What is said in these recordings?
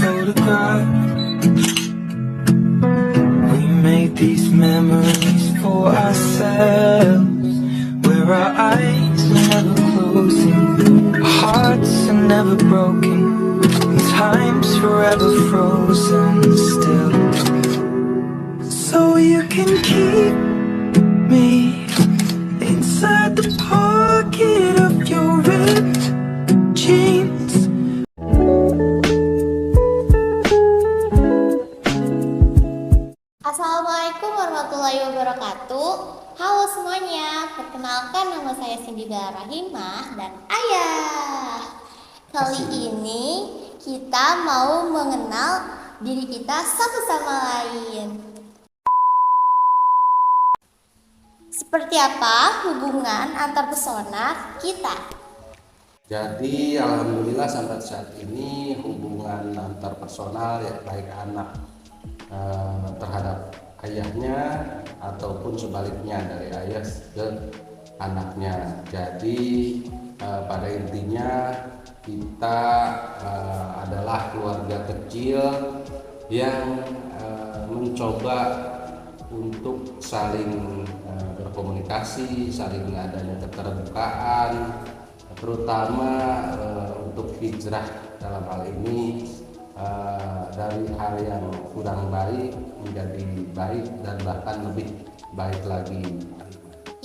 photograph. We made these memories for ourselves, where our eyes were never closing, our hearts are never broken, and time's forever frozen still. So you can keep me inside the pocket of your ripped jeans. Assalamualaikum warahmatullahi wabarakatuh. Halo semuanya, perkenalkan nama saya Cindy Bella Rahimah dan Ayah. Kali ini kita mau mengenal diri kita satu sama lain. Seperti apa hubungan antar pesona kita? Jadi alhamdulillah sampai saat ini hubungan antar personal ya baik anak terhadap ayahnya ataupun sebaliknya dari ayah ke anaknya. Jadi pada intinya kita adalah keluarga kecil yang mencoba untuk saling berkomunikasi, saling adanya keterbukaan, terutama untuk hijrah dalam hal ini dari hal yang kurang baik menjadi baik dan bahkan lebih baik lagi.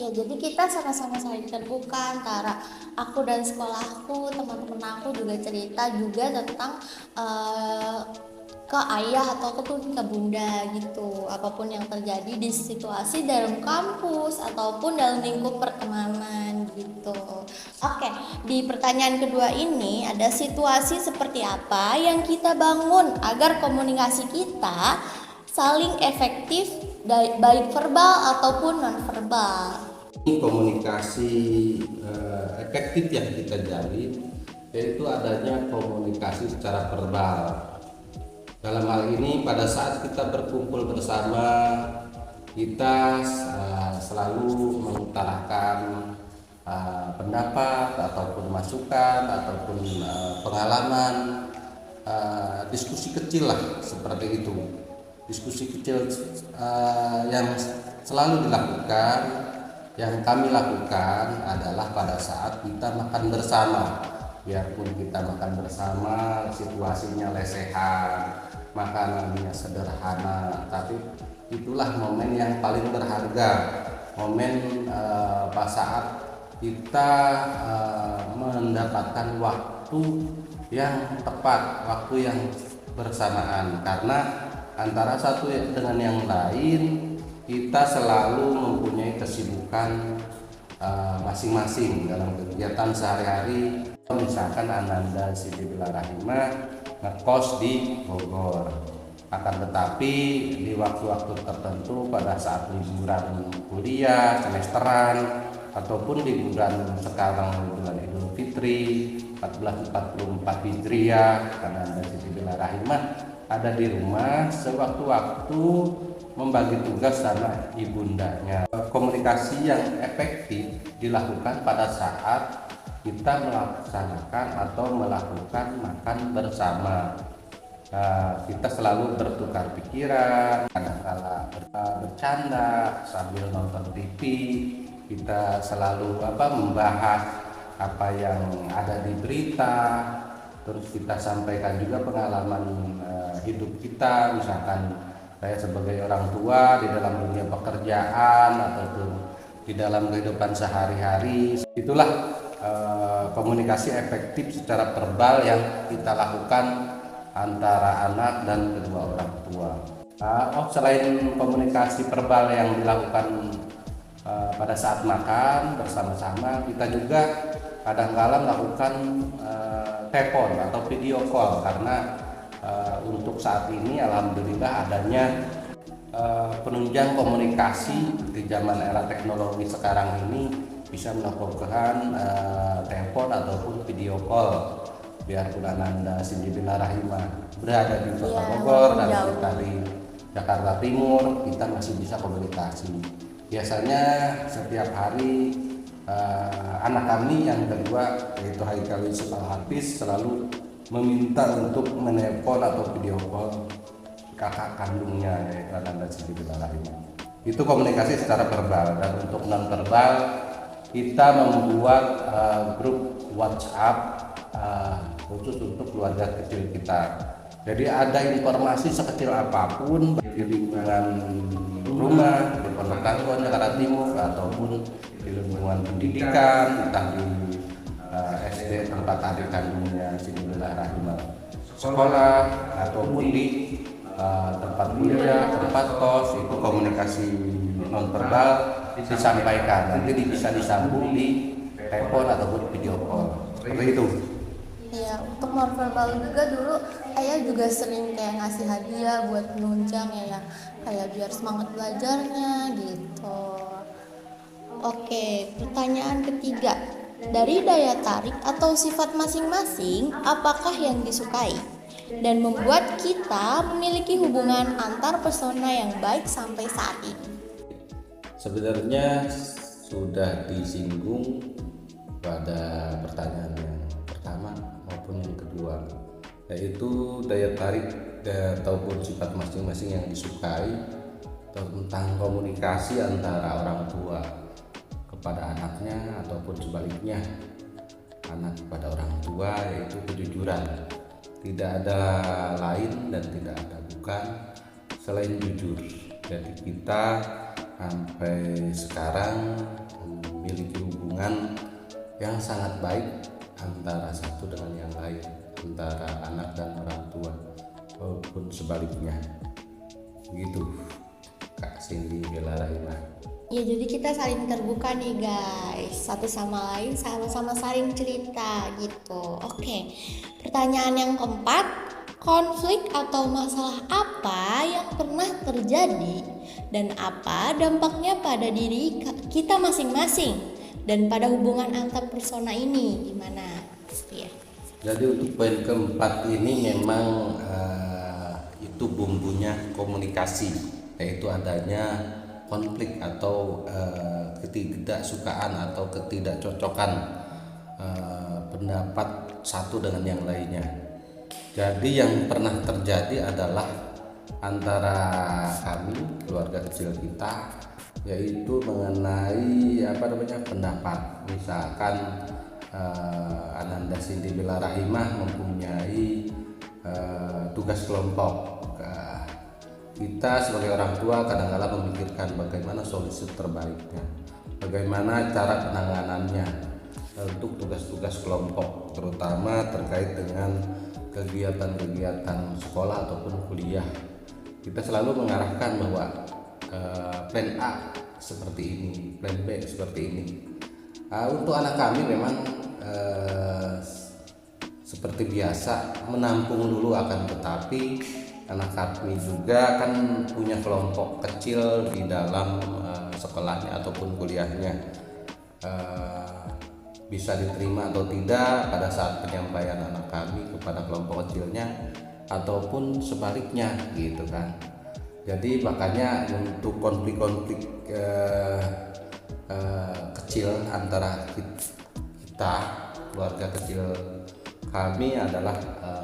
Ya, jadi kita sama-sama saling terbuka antara aku dan sekolahku, teman-teman aku juga cerita juga tentang ke ayah ataupun ke bunda gitu, apapun yang terjadi di situasi dalam kampus ataupun dalam lingkup pertemanan gitu. Oke, di pertanyaan kedua ini ada situasi seperti apa yang kita bangun agar komunikasi kita saling efektif baik verbal ataupun non verbal. Komunikasi efektif yang kita jalin yaitu adanya komunikasi secara verbal. Dalam hal ini pada saat kita berkumpul bersama, kita selalu mengutarakan pendapat ataupun masukan ataupun pengalaman, diskusi kecil lah seperti itu. Diskusi kecil yang selalu dilakukan, yang kami lakukan adalah pada saat kita makan bersama. Biarpun kita makan bersama, situasinya lesehan, makanannya sederhana, tapi itulah momen yang paling berharga, momen pas saat kita mendapatkan waktu yang tepat, waktu yang bersamaan, karena antara satu dengan yang lain kita selalu mempunyai kesibukan masing-masing dalam kegiatan sehari-hari. Misalkan Ananda Cindy Bella Rahimah ngekos di Bogor, akan tetapi di waktu-waktu tertentu pada saat liburan kuliah semesteran ataupun liburan sekarang bulan Idul Fitri 1444 Hijriah, Ananda Cindy Bella Rahimah ada di rumah sewaktu-waktu membagi tugas sama ibundanya. Komunikasi yang efektif dilakukan pada saat kita melaksanakan atau melakukan makan bersama. Kita selalu bertukar pikiran, kadang-kala bercanda sambil nonton TV. Kita selalu membahas apa yang ada di berita. Terus kita sampaikan juga pengalaman hidup kita, misalkan saya sebagai orang tua di dalam dunia pekerjaan ataupun di dalam kehidupan sehari-hari. Itulah komunikasi efektif secara verbal yang kita lakukan antara anak dan kedua orang tua. Selain komunikasi verbal yang dilakukan pada saat makan bersama-sama, kita juga kadang-kala melakukan telepon atau video call, karena untuk saat ini alhamdulillah adanya penunjang komunikasi di zaman era teknologi sekarang ini bisa melakukan telepon ataupun video call. Biarpun Ananda Cindy Bella Rahimah berada di Kota Bogor dan kita di Jakarta Timur, kita masih bisa komunikasi. Biasanya setiap hari anak kami yang kedua yaitu Haikal Yusuf Al Hafiz selalu meminta untuk menelpon atau video call kakak kandungnya, yaitu Ananda Siti Rahimah. Itu komunikasi secara verbal. Dan untuk non verbal kita membuat grup WhatsApp khusus untuk keluarga kecil kita. Jadi ada informasi sekecil apapun di lingkungan rumah, di Pondok Tanggon, Jakarta Timur, ataupun di lingkungan pendidikan, entah di SD tempat adik kandungnya Siti Rahimah sekolah, ataupun di tempat kuliah, tempat kos, itu komunikasi non verbal disampaikan. Nanti bisa disambung di telepon ataupun video call. Seperti itu. Iya, untuk nonverbal juga dulu ayah juga sering kayak ngasih hadiah buat menunjang ya, kayak biar semangat belajarnya gitu. Oke, pertanyaan ketiga. Dari daya tarik atau sifat masing-masing, apakah yang disukai dan membuat kita memiliki hubungan antar persona yang baik sampai saat ini? Sebenarnya sudah disinggung pada pertanyaan yang pertama maupun yang kedua, yaitu daya tarik ataupun sifat masing-masing yang disukai tentang komunikasi antara orang tua kepada anaknya ataupun sebaliknya anak kepada orang tua, yaitu kejujuran. Tidak ada lain dan tidak ada bukan selain jujur. Jadi kita sampai sekarang memiliki hubungan yang sangat baik antara satu dengan yang lain, antara anak dan orang tua maupun sebaliknya. Begitu Kak Cindy Bella Rahimah. Ya, jadi kita saling terbuka nih guys, satu sama lain sama-sama saling cerita gitu. Oke, pertanyaan yang keempat, konflik atau masalah apa yang pernah terjadi dan apa dampaknya pada diri kita masing-masing dan pada hubungan antar persona ini, gimana? Ya. Jadi untuk poin keempat ini memang itu bumbunya komunikasi, yaitu adanya konflik atau ketidaksukaan atau ketidakcocokan pendapat satu dengan yang lainnya. Jadi yang pernah terjadi adalah antara kami keluarga kecil kita, yaitu mengenai pendapat. Misalkan Ananda Siti Bella Rahimah mempunyai tugas kelompok. Kita sebagai orang tua kadang-kala memikirkan bagaimana solusi terbaiknya, bagaimana cara penanganannya untuk tugas-tugas kelompok, terutama terkait dengan kegiatan-kegiatan sekolah ataupun kuliah. Kita selalu mengarahkan bahwa plan A seperti ini, plan B seperti ini. Untuk anak kami memang seperti biasa menampung dulu, akan tetapi anak kami juga kan punya kelompok kecil di dalam sekolahnya ataupun kuliahnya. Bisa diterima atau tidak pada saat penyampaian anak kami kepada kelompok kecilnya ataupun sebaliknya gitu kan. Jadi makanya untuk konflik-konflik kecil antara kita keluarga kecil kami adalah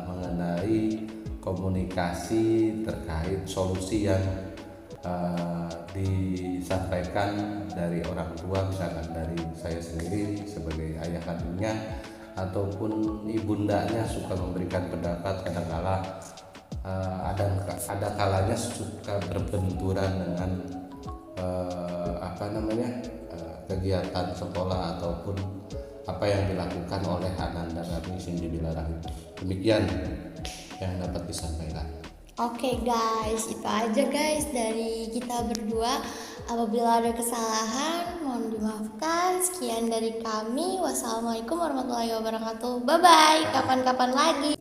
mengenai komunikasi terkait solusi yang disampaikan dari orang tua, misalkan dari saya sendiri sebagai ayah kandungnya ataupun ibundanya suka memberikan pendapat. Kadang-kala ada kalanya suka berbenturan dengan kegiatan sekolah ataupun apa yang dilakukan oleh Ananda Siti Bella Rahimah. Demikian yang dapat disampaikan. Oke guys, itu aja guys dari kita berdua. Apabila ada kesalahan mohon dimaafkan. Sekian dari kami. Wassalamualaikum warahmatullahi wabarakatuh. Bye bye. Kapan-kapan lagi.